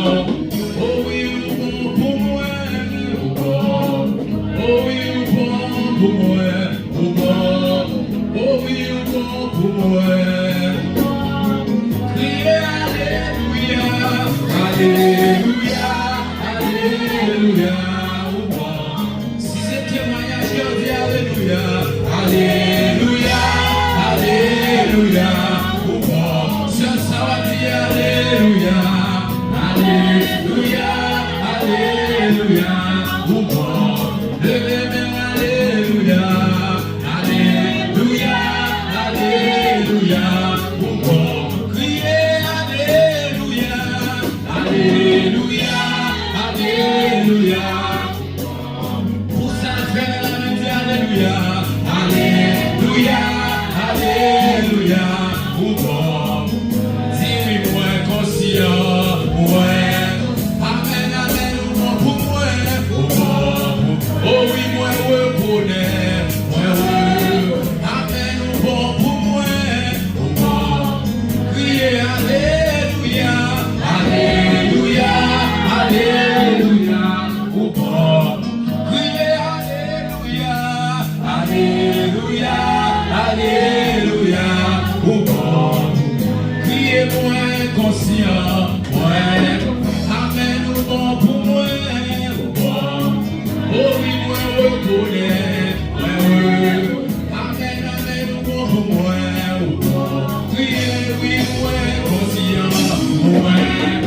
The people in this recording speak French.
Oh oui, ou bon pour moi, ou bon. Oh oui, ou bon pour moi, ou bon. Oh oui, ou bon pour moi. Criez Alléluia, Alléluia, Alléluia, ou bon. Si c'est témoignage, je dis Alléluia, Alléluia, Alléluia, ou bon. Si ça va dire Alléluia, Alléluia, Alléluia, ou bon. Levez-moi, Alléluia, Alléluia, Alléluia, ou bon. Criez Alléluia, Alléluia, Alléluia. Pour ça, frère, la dit Alléluia, Alléluia, Alléluia, ou bon. Dis-moi conscient, ouais. Amen, amen, ou bon pour moi, ou bon. Oh oui, moi, reconnais, moi, amen, ou bon pour moi, ou bon. Criez Alléluia, Alléluia, Alléluia, ou bon. Criez Alléluia, Alléluia, Alléluia, ou bon. Criez-moi conscient, ouais. Amen, ou bon pour moi, ou bon. Oh oui, moi, reconnais, ouais. Amen, amen, ou bon pour moi, ou bon. Criez, oui, moi, conscient, ouais.